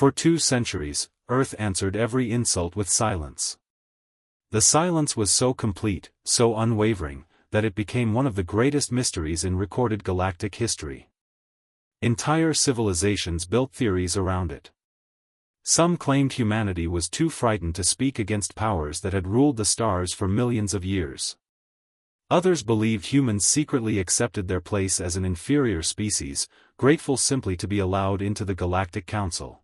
For 2 centuries, Earth answered every insult with silence. The silence was so complete, so unwavering, that it became one of the greatest mysteries in recorded galactic history. Entire civilizations built theories around it. Some claimed humanity was too frightened to speak against powers that had ruled the stars for millions of years. Others believed humans secretly accepted their place as an inferior species, grateful simply to be allowed into the Galactic Council.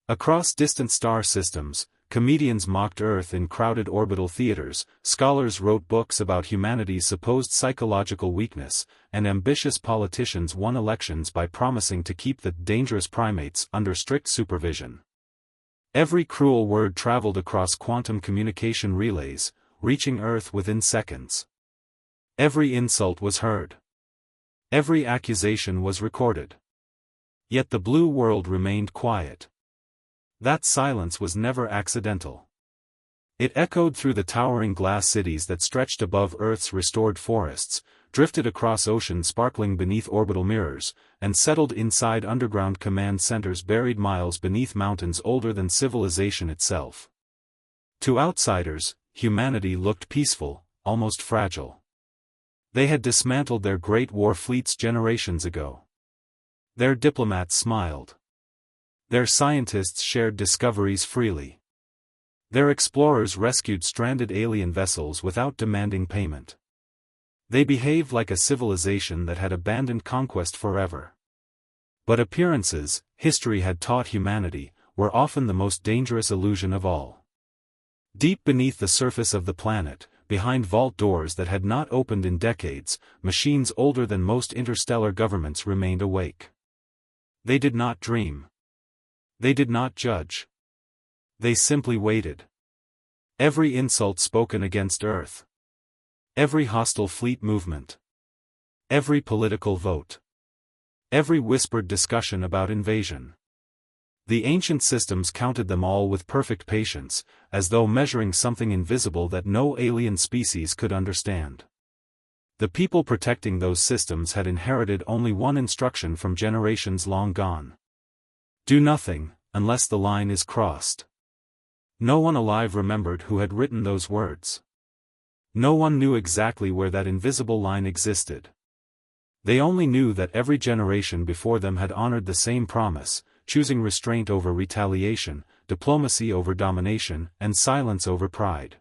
Across distant star systems, comedians mocked Earth in crowded orbital theaters, scholars wrote books about humanity's supposed psychological weakness, and ambitious politicians won elections by promising to keep the dangerous primates under strict supervision. Every cruel word traveled across quantum communication relays, reaching Earth within seconds. Every insult was heard. Every accusation was recorded. Yet the blue world remained quiet. That silence was never accidental. It echoed through the towering glass cities that stretched above Earth's restored forests, drifted across oceans sparkling beneath orbital mirrors, and settled inside underground command centers buried miles beneath mountains older than civilization itself. To outsiders, humanity looked peaceful, almost fragile. They had dismantled their great war fleets generations ago. Their diplomats smiled. Their scientists shared discoveries freely. Their explorers rescued stranded alien vessels without demanding payment. They behaved like a civilization that had abandoned conquest forever. But appearances, history had taught humanity, were often the most dangerous illusion of all. Deep beneath the surface of the planet, behind vault doors that had not opened in decades, machines older than most interstellar governments remained awake. They did not dream. They did not judge. They simply waited. Every insult spoken against Earth. Every hostile fleet movement. Every political vote. Every whispered discussion about invasion. The ancient systems counted them all with perfect patience, as though measuring something invisible that no alien species could understand. The people protecting those systems had inherited only one instruction from generations long gone. Do nothing, unless the line is crossed. No one alive remembered who had written those words. No one knew exactly where that invisible line existed. They only knew that every generation before them had honored the same promise, choosing restraint over retaliation, diplomacy over domination, and silence over pride.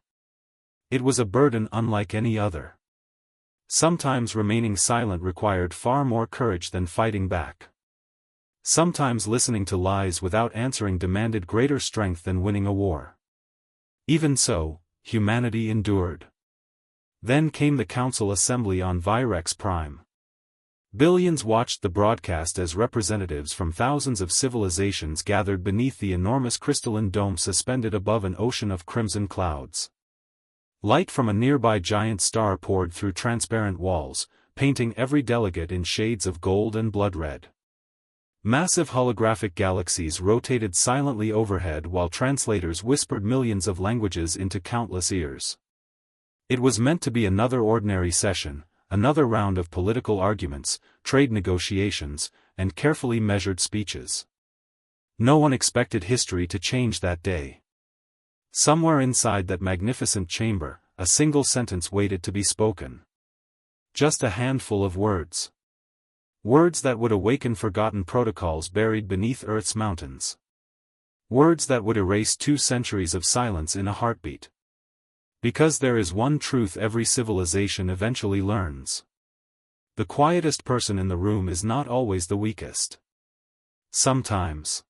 It was a burden unlike any other. Sometimes remaining silent required far more courage than fighting back. Sometimes listening to lies without answering demanded greater strength than winning a war. Even so, humanity endured. Then came the Council Assembly on Virex Prime. Billions watched the broadcast as representatives from thousands of civilizations gathered beneath the enormous crystalline dome suspended above an ocean of crimson clouds. Light from a nearby giant star poured through transparent walls, painting every delegate in shades of gold and blood red. Massive holographic galaxies rotated silently overhead while translators whispered millions of languages into countless ears. It was meant to be another ordinary session, another round of political arguments, trade negotiations, and carefully measured speeches. No one expected history to change that day. Somewhere inside that magnificent chamber, a single sentence waited to be spoken. Just a handful of words. Words that would awaken forgotten protocols buried beneath Earth's mountains. Words that would erase 2 centuries of silence in a heartbeat. Because there is one truth every civilization eventually learns. The quietest person in the room is not always the weakest. Sometimes.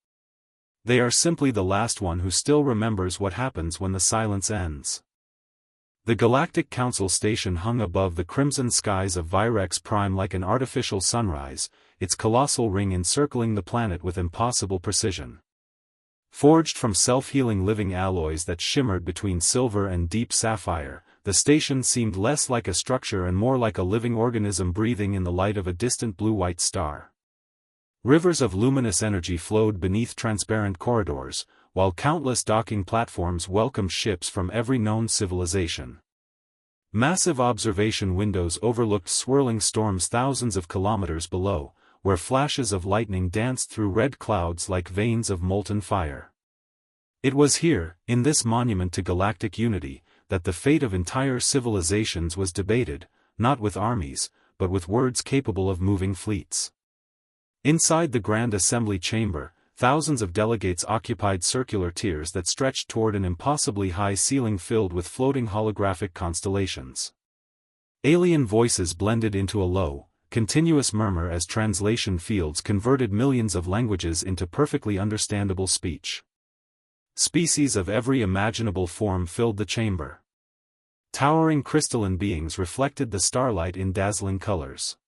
They are simply the last one who still remembers what happens when the silence ends. The Galactic Council station hung above the crimson skies of Virex Prime like an artificial sunrise, its colossal ring encircling the planet with impossible precision. Forged from self-healing living alloys that shimmered between silver and deep sapphire, the station seemed less like a structure and more like a living organism breathing in the light of a distant blue-white star. Rivers of luminous energy flowed beneath transparent corridors, while countless docking platforms welcomed ships from every known civilization. Massive observation windows overlooked swirling storms thousands of kilometers below, where flashes of lightning danced through red clouds like veins of molten fire. It was here, in this monument to galactic unity, that the fate of entire civilizations was debated, not with armies, but with words capable of moving fleets. Inside the Grand Assembly Chamber, thousands of delegates occupied circular tiers that stretched toward an impossibly high ceiling filled with floating holographic constellations. Alien voices blended into a low, continuous murmur as translation fields converted millions of languages into perfectly understandable speech. Species of every imaginable form filled the chamber. Towering crystalline beings reflected the starlight in dazzling colors.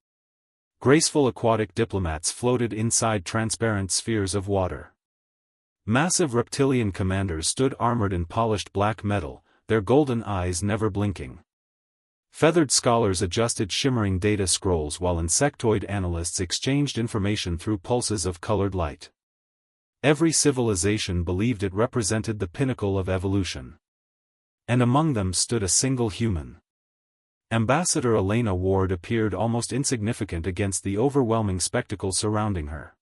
Graceful aquatic diplomats floated inside transparent spheres of water. Massive reptilian commanders stood armored in polished black metal, their golden eyes never blinking. Feathered scholars adjusted shimmering data scrolls while insectoid analysts exchanged information through pulses of colored light. Every civilization believed it represented the pinnacle of evolution. And among them stood a single human. Ambassador Elena Ward appeared almost insignificant against the overwhelming spectacle surrounding her.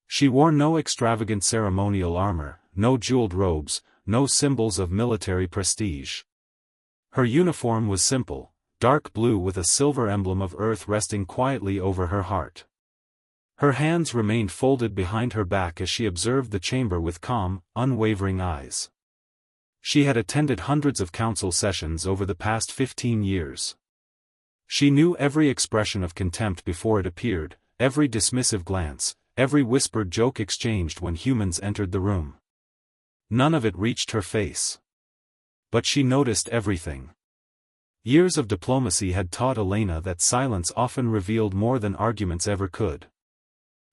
She wore no extravagant ceremonial armor, no jeweled robes, no symbols of military prestige. Her uniform was simple, dark blue with a silver emblem of Earth resting quietly over her heart. Her hands remained folded behind her back as she observed the chamber with calm, unwavering eyes. She had attended hundreds of council sessions over the past 15 years. She knew every expression of contempt before it appeared, every dismissive glance, every whispered joke exchanged when humans entered the room. None of it reached her face. But she noticed everything. Years of diplomacy had taught Elena that silence often revealed more than arguments ever could.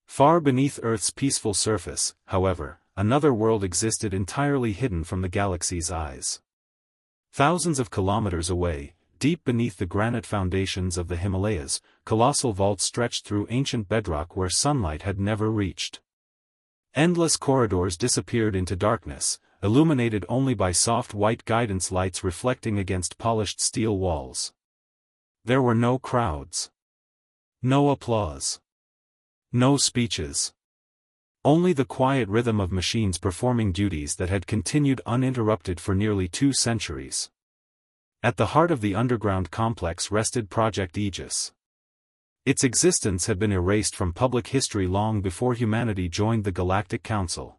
Far beneath Earth's peaceful surface, however, another world existed entirely hidden from the galaxy's eyes. Thousands of kilometers away, deep beneath the granite foundations of the Himalayas, colossal vaults stretched through ancient bedrock where sunlight had never reached. Endless corridors disappeared into darkness, illuminated only by soft white guidance lights reflecting against polished steel walls. There were no crowds. No applause. No speeches. Only the quiet rhythm of machines performing duties that had continued uninterrupted for nearly 2 centuries. At the heart of the underground complex rested Project Aegis. Its existence had been erased from public history long before humanity joined the Galactic Council.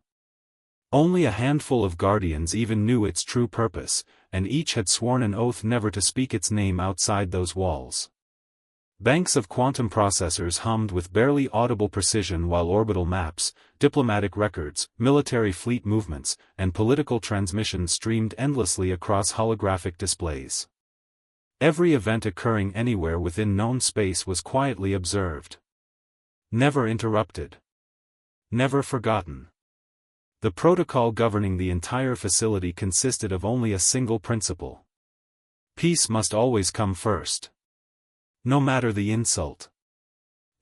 Only a handful of guardians even knew its true purpose, and each had sworn an oath never to speak its name outside those walls. Banks of quantum processors hummed with barely audible precision while orbital maps, diplomatic records, military fleet movements, and political transmissions streamed endlessly across holographic displays. Every event occurring anywhere within known space was quietly observed. Never interrupted. Never forgotten. The protocol governing the entire facility consisted of only a single principle. Peace must always come first. No matter the insult.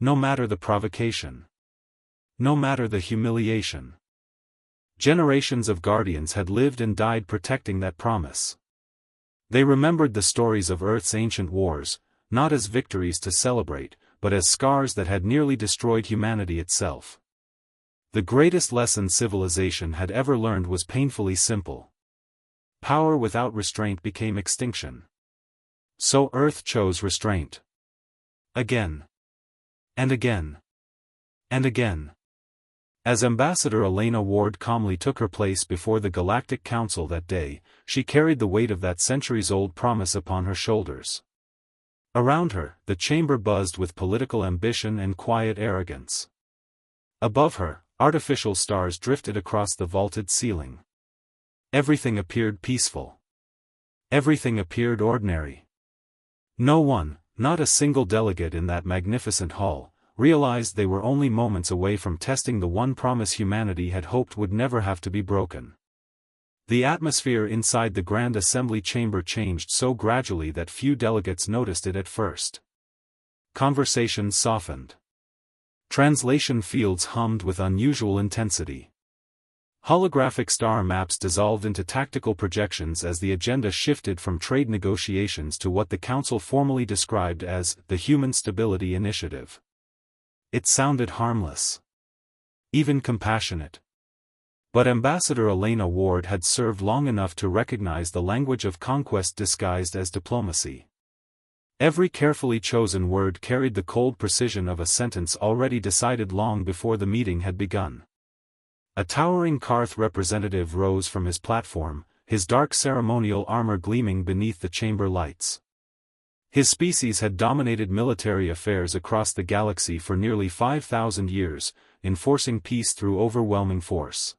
No matter the provocation. No matter the humiliation. Generations of guardians had lived and died protecting that promise. They remembered the stories of Earth's ancient wars, not as victories to celebrate, but as scars that had nearly destroyed humanity itself. The greatest lesson civilization had ever learned was painfully simple. Power without restraint became extinction. So Earth chose restraint. Again. And again. And again. As Ambassador Elena Ward calmly took her place before the Galactic Council that day, she carried the weight of that centuries-old promise upon her shoulders. Around her, the chamber buzzed with political ambition and quiet arrogance. Above her, artificial stars drifted across the vaulted ceiling. Everything appeared peaceful. Everything appeared ordinary. No one, not a single delegate in that magnificent hall, realized they were only moments away from testing the one promise humanity had hoped would never have to be broken. The atmosphere inside the Grand Assembly Chamber changed so gradually that few delegates noticed it at first. Conversations softened. Translation fields hummed with unusual intensity. Holographic star maps dissolved into tactical projections as the agenda shifted from trade negotiations to what the Council formally described as the Human Stability Initiative. It sounded harmless. Even compassionate. But Ambassador Elena Ward had served long enough to recognize the language of conquest disguised as diplomacy. Every carefully chosen word carried the cold precision of a sentence already decided long before the meeting had begun. A towering Karth representative rose from his platform, his dark ceremonial armor gleaming beneath the chamber lights. His species had dominated military affairs across the galaxy for nearly 5,000 years, enforcing peace through overwhelming force.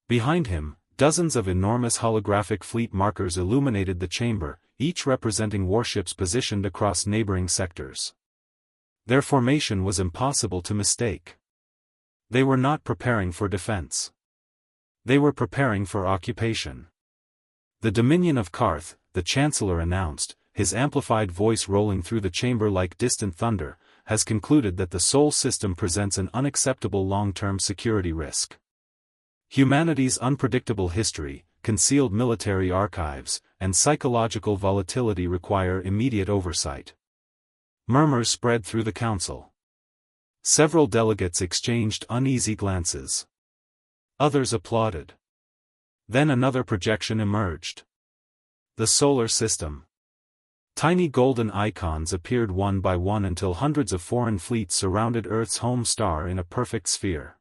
Behind him, dozens of enormous holographic fleet markers illuminated the chamber, each representing warships positioned across neighboring sectors. Their formation was impossible to mistake. They were not preparing for defense. They were preparing for occupation. The Dominion of Karth, the Chancellor announced, his amplified voice rolling through the chamber like distant thunder, has concluded that the Sol system presents an unacceptable long-term security risk. Humanity's unpredictable history, concealed military archives, and psychological volatility require immediate oversight. Murmurs spread through the council. Several delegates exchanged uneasy glances. Others applauded. Then another projection emerged. The solar system. Tiny golden icons appeared one by one until hundreds of foreign fleets surrounded Earth's home star in a perfect sphere.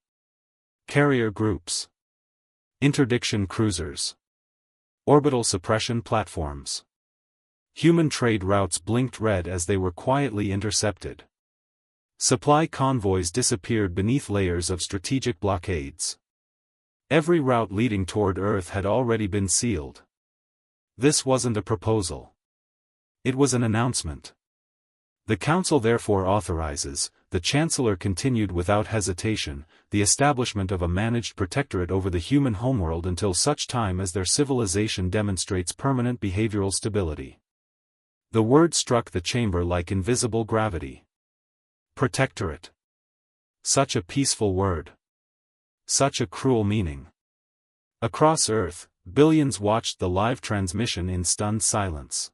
Carrier groups. Interdiction cruisers. Orbital suppression platforms. Human trade routes blinked red as they were quietly intercepted. Supply convoys disappeared beneath layers of strategic blockades. Every route leading toward Earth had already been sealed. This wasn't a proposal. It was an announcement. The Council therefore authorizes, the Chancellor continued without hesitation, the establishment of a managed protectorate over the human homeworld until such time as their civilization demonstrates permanent behavioral stability. The word struck the chamber like invisible gravity. Protectorate. Such a peaceful word. Such a cruel meaning. Across Earth, billions watched the live transmission in stunned silence.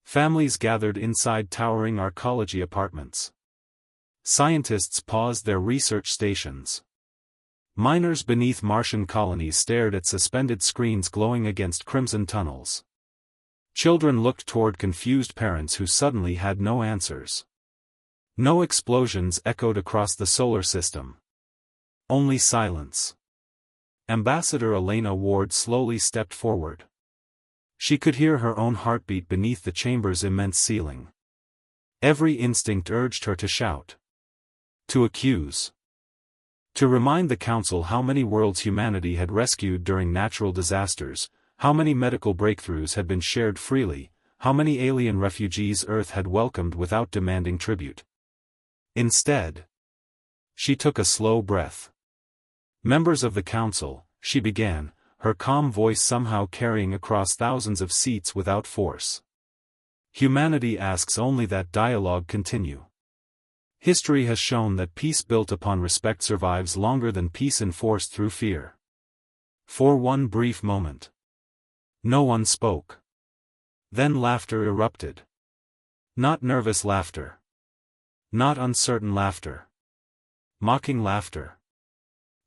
Families gathered inside towering arcology apartments. Scientists paused their research stations. Miners beneath Martian colonies stared at suspended screens glowing against crimson tunnels. Children looked toward confused parents who suddenly had no answers. No explosions echoed across the solar system. Only silence. Ambassador Elena Ward slowly stepped forward. She could hear her own heartbeat beneath the chamber's immense ceiling. Every instinct urged her to shout. To accuse. To remind the Council how many worlds humanity had rescued during natural disasters, how many medical breakthroughs had been shared freely, how many alien refugees Earth had welcomed without demanding tribute. Instead, she took a slow breath. Members of the Council, she began, her calm voice somehow carrying across thousands of seats without force. Humanity asks only that dialogue continue. History has shown that peace built upon respect survives longer than peace enforced through fear. For one brief moment, no one spoke. Then laughter erupted. Not nervous laughter. Not uncertain laughter. Mocking laughter.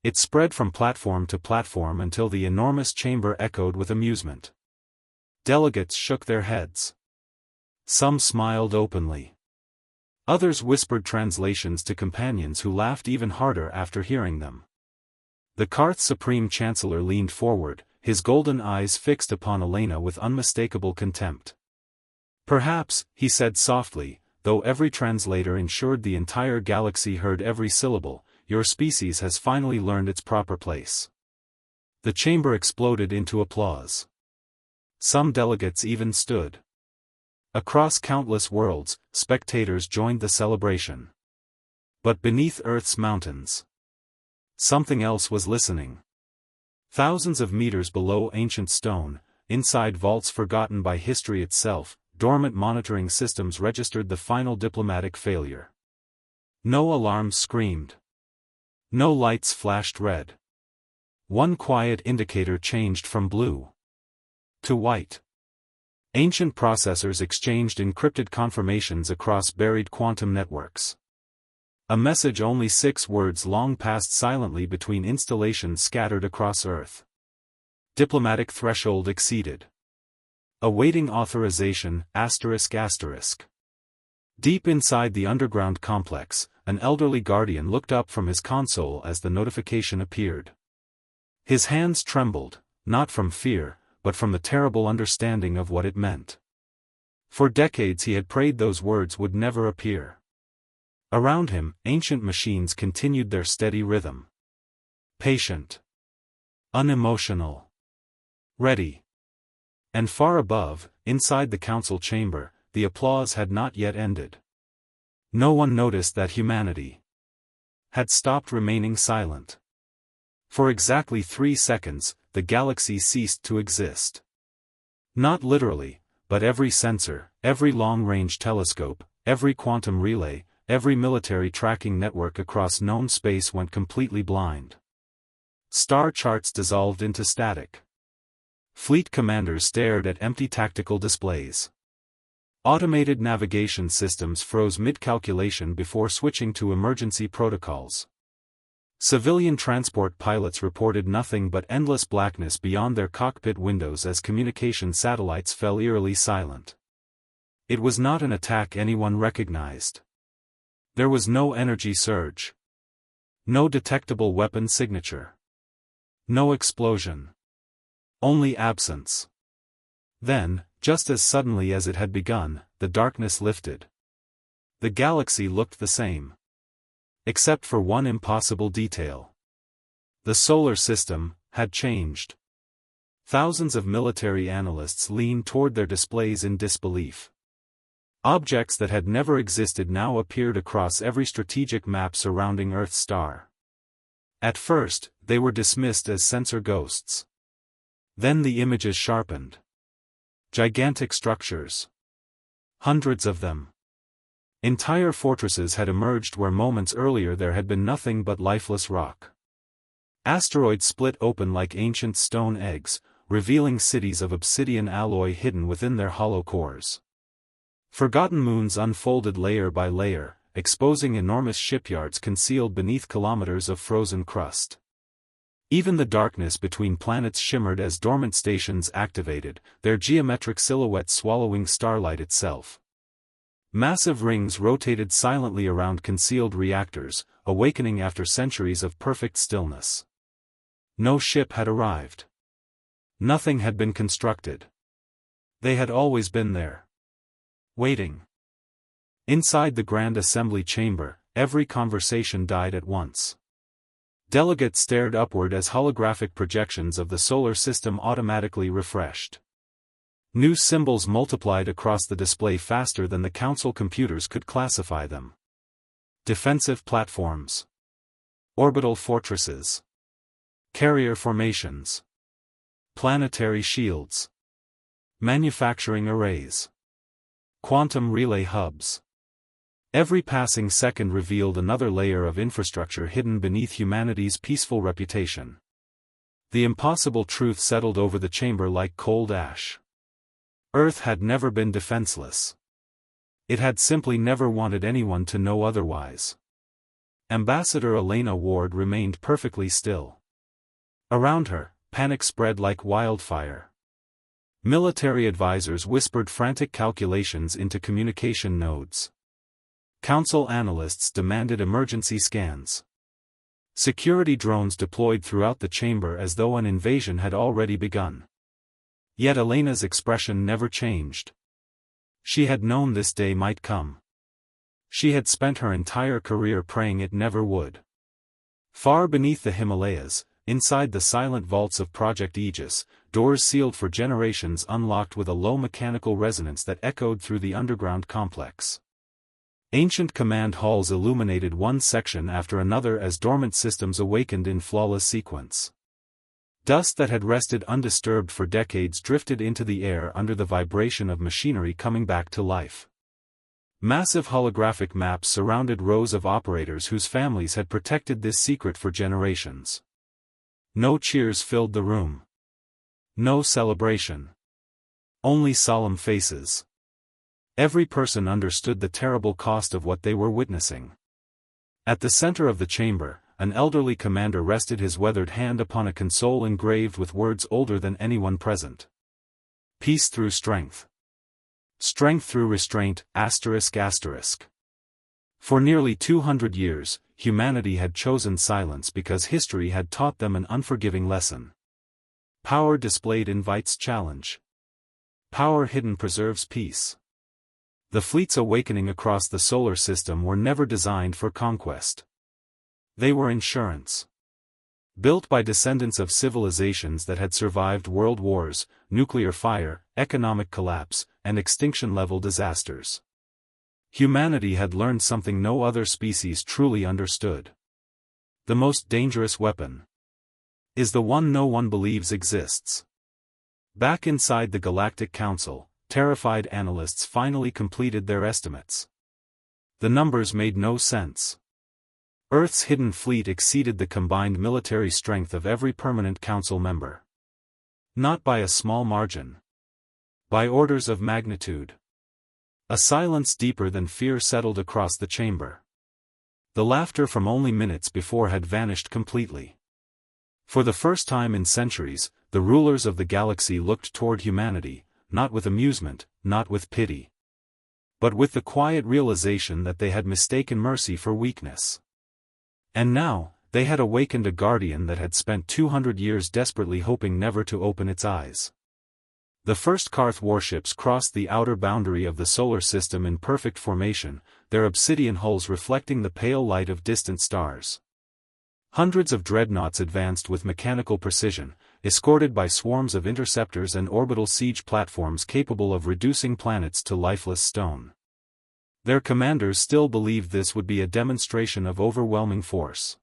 It spread from platform to platform until the enormous chamber echoed with amusement. Delegates shook their heads. Some smiled openly. Others whispered translations to companions who laughed even harder after hearing them. The Karth's Supreme Chancellor leaned forward, his golden eyes fixed upon Elena with unmistakable contempt. Perhaps, he said softly, though every translator ensured the entire galaxy heard every syllable, your species has finally learned its proper place. The chamber exploded into applause. Some delegates even stood. Across countless worlds, spectators joined the celebration. But beneath Earth's mountains, something else was listening. Thousands of meters below ancient stone, inside vaults forgotten by history itself, dormant monitoring systems registered the final diplomatic failure. No alarms screamed. No lights flashed red. One quiet indicator changed from blue to white. Ancient processors exchanged encrypted confirmations across buried quantum networks. A message only 6 words long passed silently between installations scattered across Earth. Diplomatic threshold exceeded. Awaiting authorization, ***. Deep inside the underground complex, an elderly guardian looked up from his console as the notification appeared. His hands trembled, not from fear, but from the terrible understanding of what it meant. For decades he had prayed those words would never appear. Around him, ancient machines continued their steady rhythm. Patient. Unemotional. Ready. And far above, inside the council chamber, the applause had not yet ended. No one noticed that humanity had stopped remaining silent. For exactly 3 seconds, the galaxy ceased to exist. Not literally, but every sensor, every long-range telescope, every quantum relay, every military tracking network across known space went completely blind. Star charts dissolved into static. Fleet commanders stared at empty tactical displays. Automated navigation systems froze mid-calculation before switching to emergency protocols. Civilian transport pilots reported nothing but endless blackness beyond their cockpit windows as communication satellites fell eerily silent. It was not an attack anyone recognized. There was no energy surge. No detectable weapon signature. No explosion. Only absence. Then, just as suddenly as it had begun, the darkness lifted. The galaxy looked the same. Except for one impossible detail. The solar system had changed. Thousands of military analysts leaned toward their displays in disbelief. Objects that had never existed now appeared across every strategic map surrounding Earth's star. At first, they were dismissed as sensor ghosts. Then the images sharpened. Gigantic structures. Hundreds of them. Entire fortresses had emerged where moments earlier there had been nothing but lifeless rock. Asteroids split open like ancient stone eggs, revealing cities of obsidian alloy hidden within their hollow cores. Forgotten moons unfolded layer by layer, exposing enormous shipyards concealed beneath kilometers of frozen crust. Even the darkness between planets shimmered as dormant stations activated, their geometric silhouettes swallowing starlight itself. Massive rings rotated silently around concealed reactors, awakening after centuries of perfect stillness. No ship had arrived. Nothing had been constructed. They had always been there. Waiting. Inside the Grand Assembly Chamber, every conversation died at once. Delegates stared upward as holographic projections of the solar system automatically refreshed. New symbols multiplied across the display faster than the council computers could classify them. Defensive platforms. Orbital fortresses. Carrier formations. Planetary shields. Manufacturing arrays. Quantum relay hubs. Every passing second revealed another layer of infrastructure hidden beneath humanity's peaceful reputation. The impossible truth settled over the chamber like cold ash. Earth had never been defenseless. It had simply never wanted anyone to know otherwise. Ambassador Elena Ward remained perfectly still. Around her, panic spread like wildfire. Military advisors whispered frantic calculations into communication nodes. Council analysts demanded emergency scans. Security drones deployed throughout the chamber as though an invasion had already begun. Yet Elena's expression never changed. She had known this day might come. She had spent her entire career praying it never would. Far beneath the Himalayas, inside the silent vaults of Project Aegis, doors sealed for generations unlocked with a low mechanical resonance that echoed through the underground complex. Ancient command halls illuminated one section after another as dormant systems awakened in flawless sequence. Dust that had rested undisturbed for decades drifted into the air under the vibration of machinery coming back to life. Massive holographic maps surrounded rows of operators whose families had protected this secret for generations. No cheers filled the room. No celebration. Only solemn faces. Every person understood the terrible cost of what they were witnessing. At the center of the chamber, an elderly commander rested his weathered hand upon a console engraved with words older than anyone present. Peace through strength. Strength through restraint, ****. For nearly 200 years, humanity had chosen silence because history had taught them an unforgiving lesson. Power displayed invites challenge. Power hidden preserves peace. The fleets awakening across the solar system were never designed for conquest. They were insurance. Built by descendants of civilizations that had survived world wars, nuclear fire, economic collapse, and extinction-level disasters. Humanity had learned something no other species truly understood. The most dangerous weapon is the one no one believes exists. Back inside the Galactic Council, terrified analysts finally completed their estimates. The numbers made no sense. Earth's hidden fleet exceeded the combined military strength of every permanent council member. Not by a small margin. By orders of magnitude. A silence deeper than fear settled across the chamber. The laughter from only minutes before had vanished completely. For the first time in centuries, the rulers of the galaxy looked toward humanity, not with amusement, not with pity, but with the quiet realization that they had mistaken mercy for weakness. And now, they had awakened a guardian that had spent 200 years desperately hoping never to open its eyes. The first Karth warships crossed the outer boundary of the solar system in perfect formation, their obsidian hulls reflecting the pale light of distant stars. Hundreds of dreadnoughts advanced with mechanical precision, escorted by swarms of interceptors and orbital siege platforms capable of reducing planets to lifeless stone. Their commanders still believed this would be a demonstration of overwhelming force.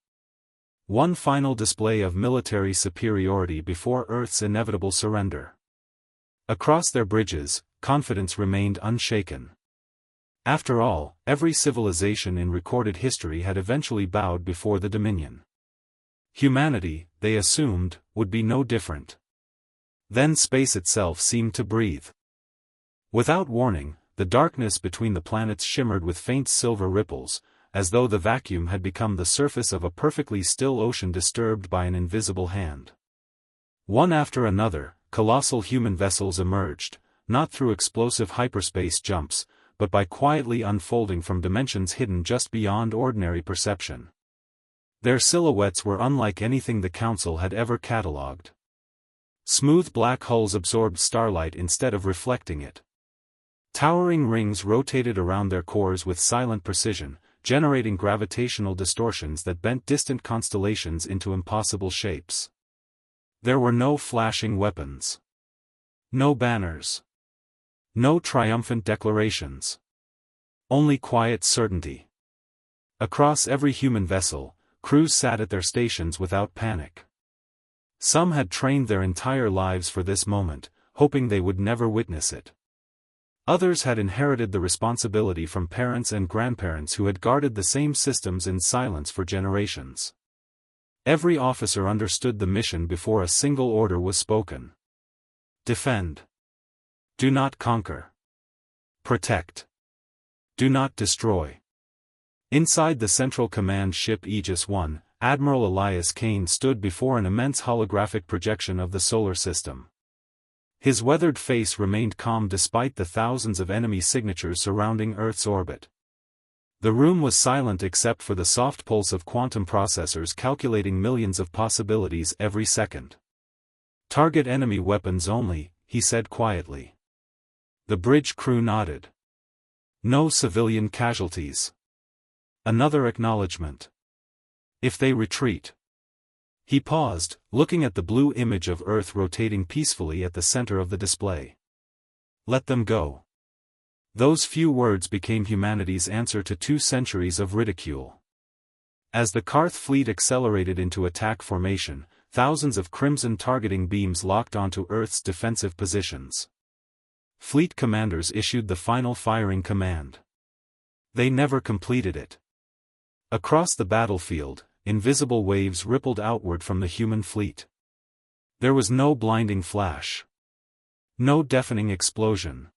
One final display of military superiority before Earth's inevitable surrender. Across their bridges, confidence remained unshaken. After all, every civilization in recorded history had eventually bowed before the Dominion. Humanity, they assumed, would be no different. Then space itself seemed to breathe. Without warning, the darkness between the planets shimmered with faint silver ripples, as though the vacuum had become the surface of a perfectly still ocean disturbed by an invisible hand. One after another, colossal human vessels emerged, not through explosive hyperspace jumps, but by quietly unfolding from dimensions hidden just beyond ordinary perception. Their silhouettes were unlike anything the Council had ever catalogued. Smooth black hulls absorbed starlight instead of reflecting it. Towering rings rotated around their cores with silent precision, generating gravitational distortions that bent distant constellations into impossible shapes. There were no flashing weapons. No banners. No triumphant declarations. Only quiet certainty. Across every human vessel, crews sat at their stations without panic. Some had trained their entire lives for this moment, hoping they would never witness it. Others had inherited the responsibility from parents and grandparents who had guarded the same systems in silence for generations. Every officer understood the mission before a single order was spoken. Defend. Do not conquer. Protect. Do not destroy. Inside the Central Command ship Aegis I, Admiral Elias Kane stood before an immense holographic projection of the solar system. His weathered face remained calm despite the thousands of enemy signatures surrounding Earth's orbit. The room was silent except for the soft pulse of quantum processors calculating millions of possibilities every second. Target enemy weapons only, he said quietly. The bridge crew nodded. No civilian casualties. Another acknowledgement. If they retreat. He paused, looking at the blue image of Earth rotating peacefully at the center of the display. Let them go. Those few words became humanity's answer to 2 centuries of ridicule. As the Karth fleet accelerated into attack formation, thousands of crimson targeting beams locked onto Earth's defensive positions. Fleet commanders issued the final firing command. They never completed it. Across the battlefield, invisible waves rippled outward from the human fleet. There was no blinding flash. No deafening explosion.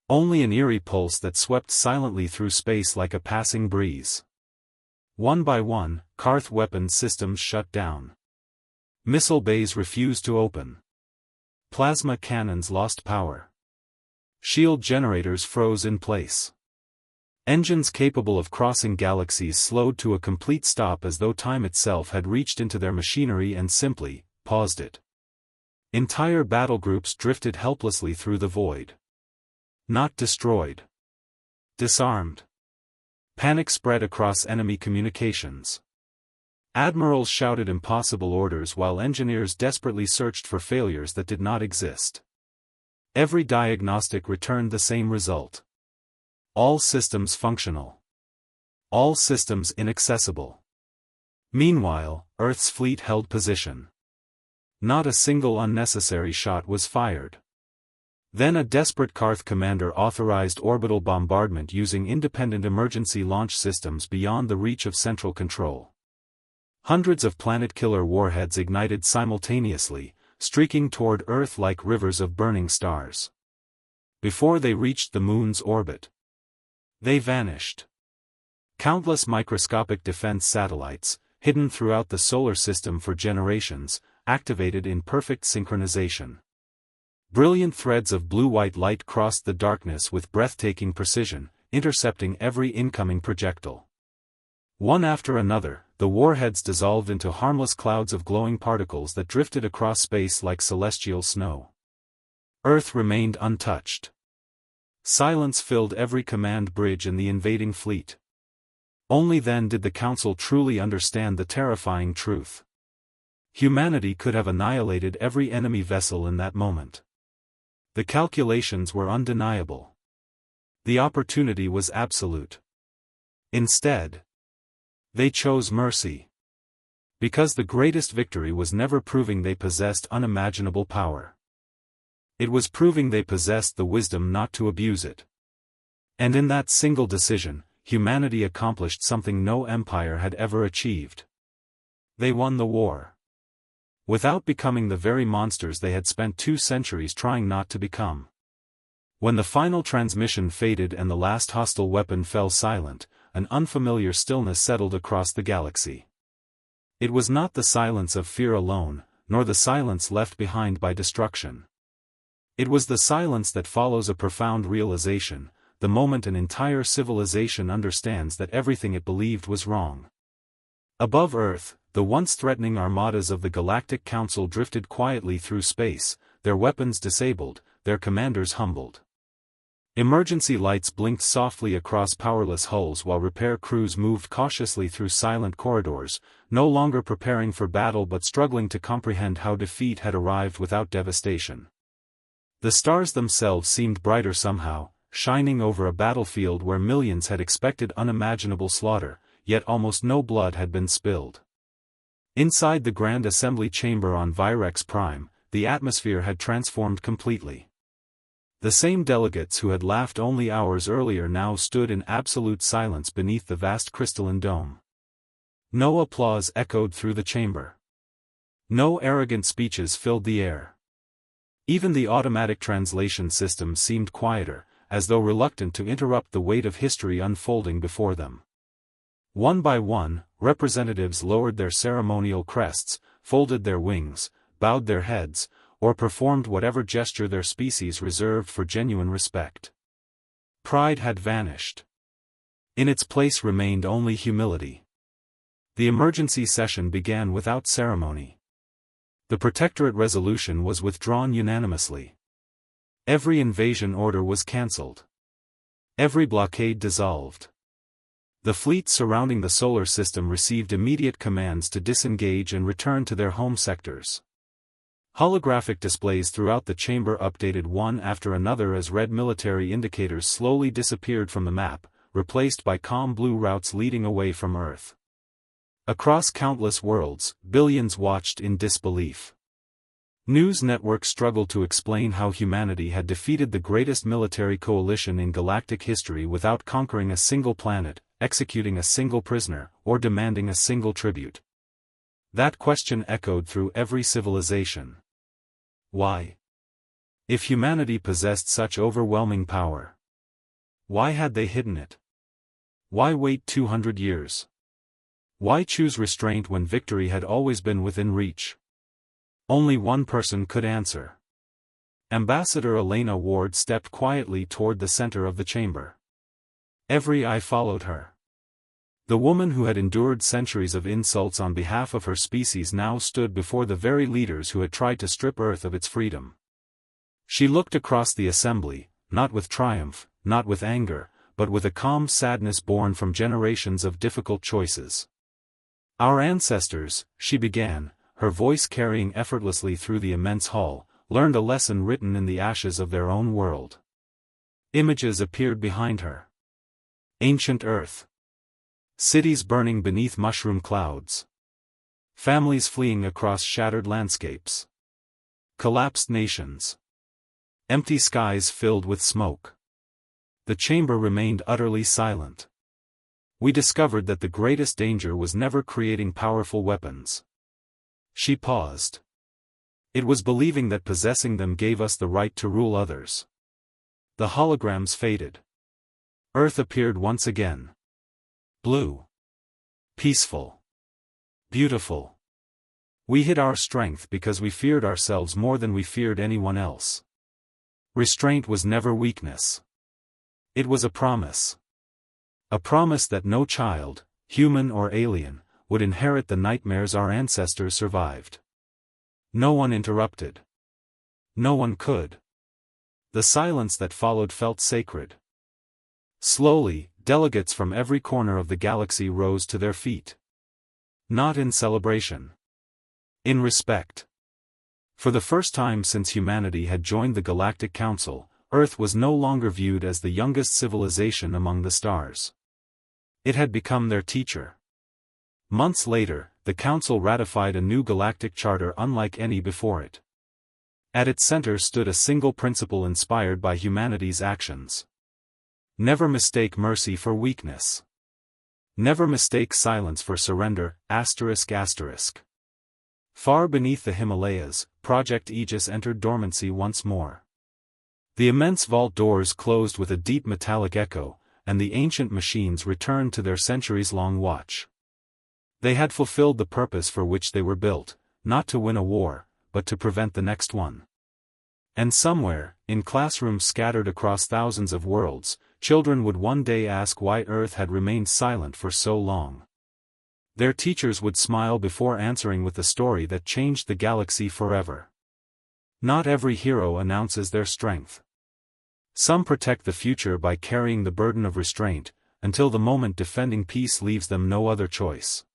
Only an eerie pulse that swept silently through space like a passing breeze. One by one, Karth weapons systems shut down. Missile bays refused to open. Plasma cannons lost power. Shield generators froze in place. Engines capable of crossing galaxies slowed to a complete stop as though time itself had reached into their machinery and simply paused it. Entire battle groups drifted helplessly through the void. Not destroyed. Disarmed. Panic spread across enemy communications. Admirals shouted impossible orders while engineers desperately searched for failures that did not exist. Every diagnostic returned the same result. All systems functional. All systems inaccessible. Meanwhile, Earth's fleet held position. Not a single unnecessary shot was fired. Then a desperate Karth commander authorized orbital bombardment using independent emergency launch systems beyond the reach of central control. Hundreds of planet-killer warheads ignited simultaneously, streaking toward Earth like rivers of burning stars. Before they reached the Moon's orbit, they vanished. Countless microscopic defense satellites, hidden throughout the solar system for generations, activated in perfect synchronization. Brilliant threads of blue-white light crossed the darkness with breathtaking precision, intercepting every incoming projectile. One after another, the warheads dissolved into harmless clouds of glowing particles that drifted across space like celestial snow. Earth remained untouched. Silence filled every command bridge in the invading fleet. Only then did the Council truly understand the terrifying truth. Humanity could have annihilated every enemy vessel in that moment. The calculations were undeniable. The opportunity was absolute. Instead, they chose mercy. Because the greatest victory was never proving they possessed unimaginable power. It was proving they possessed the wisdom not to abuse it. And in that single decision, humanity accomplished something no empire had ever achieved. They won the war. Without becoming the very monsters they had spent 2 centuries trying not to become. When the final transmission faded and the last hostile weapon fell silent, an unfamiliar stillness settled across the galaxy. It was not the silence of fear alone, nor the silence left behind by destruction. It was the silence that follows a profound realization, the moment an entire civilization understands that everything it believed was wrong. Above Earth, the once threatening armadas of the Galactic Council drifted quietly through space, their weapons disabled, their commanders humbled. Emergency lights blinked softly across powerless hulls while repair crews moved cautiously through silent corridors, no longer preparing for battle but struggling to comprehend how defeat had arrived without devastation. The stars themselves seemed brighter somehow, shining over a battlefield where millions had expected unimaginable slaughter, yet almost no blood had been spilled. Inside the Grand Assembly Chamber on Virex Prime, the atmosphere had transformed completely. The same delegates who had laughed only hours earlier now stood in absolute silence beneath the vast crystalline dome. No applause echoed through the chamber. No arrogant speeches filled the air. Even the automatic translation system seemed quieter, as though reluctant to interrupt the weight of history unfolding before them. One by one, representatives lowered their ceremonial crests, folded their wings, bowed their heads, or performed whatever gesture their species reserved for genuine respect. Pride had vanished. In its place remained only humility. The emergency session began without ceremony. The Protectorate resolution was withdrawn unanimously. Every invasion order was cancelled. Every blockade dissolved. The fleets surrounding the solar system received immediate commands to disengage and return to their home sectors. Holographic displays throughout the chamber updated one after another as red military indicators slowly disappeared from the map, replaced by calm blue routes leading away from Earth. Across countless worlds, billions watched in disbelief. News networks struggled to explain how humanity had defeated the greatest military coalition in galactic history without conquering a single planet, executing a single prisoner, or demanding a single tribute. That question echoed through every civilization. Why? If humanity possessed such overwhelming power, why had they hidden it? Why wait 200 years? Why choose restraint when victory had always been within reach? Only one person could answer. Ambassador Elena Ward stepped quietly toward the center of the chamber. Every eye followed her. The woman who had endured centuries of insults on behalf of her species now stood before the very leaders who had tried to strip Earth of its freedom. She looked across the assembly, not with triumph, not with anger, but with a calm sadness born from generations of difficult choices. Our ancestors, she began, her voice carrying effortlessly through the immense hall, learned a lesson written in the ashes of their own world. Images appeared behind her. Ancient Earth. Cities burning beneath mushroom clouds. Families fleeing across shattered landscapes. Collapsed nations. Empty skies filled with smoke. The chamber remained utterly silent. We discovered that the greatest danger was never creating powerful weapons. She paused. It was believing that possessing them gave us the right to rule others. The holograms faded. Earth appeared once again. Blue. Peaceful. Beautiful. We hid our strength because we feared ourselves more than we feared anyone else. Restraint was never weakness. It was a promise. A promise that no child, human or alien, would inherit the nightmares our ancestors survived. No one interrupted. No one could. The silence that followed felt sacred. Slowly, delegates from every corner of the galaxy rose to their feet. Not in celebration. In respect. For the first time since humanity had joined the Galactic Council, Earth was no longer viewed as the youngest civilization among the stars. It had become their teacher. Months later, the Council ratified a new galactic charter unlike any before it. At its center stood a single principle inspired by humanity's actions. Never mistake mercy for weakness. Never mistake silence for surrender, ****. Far beneath the Himalayas, Project Aegis entered dormancy once more. The immense vault doors closed with a deep metallic echo, and the ancient machines returned to their centuries-long watch. They had fulfilled the purpose for which they were built, not to win a war, but to prevent the next one. And somewhere, in classrooms scattered across thousands of worlds, children would one day ask why Earth had remained silent for so long. Their teachers would smile before answering with the story that changed the galaxy forever. Not every hero announces their strength. Some protect the future by carrying the burden of restraint, until the moment defending peace leaves them no other choice.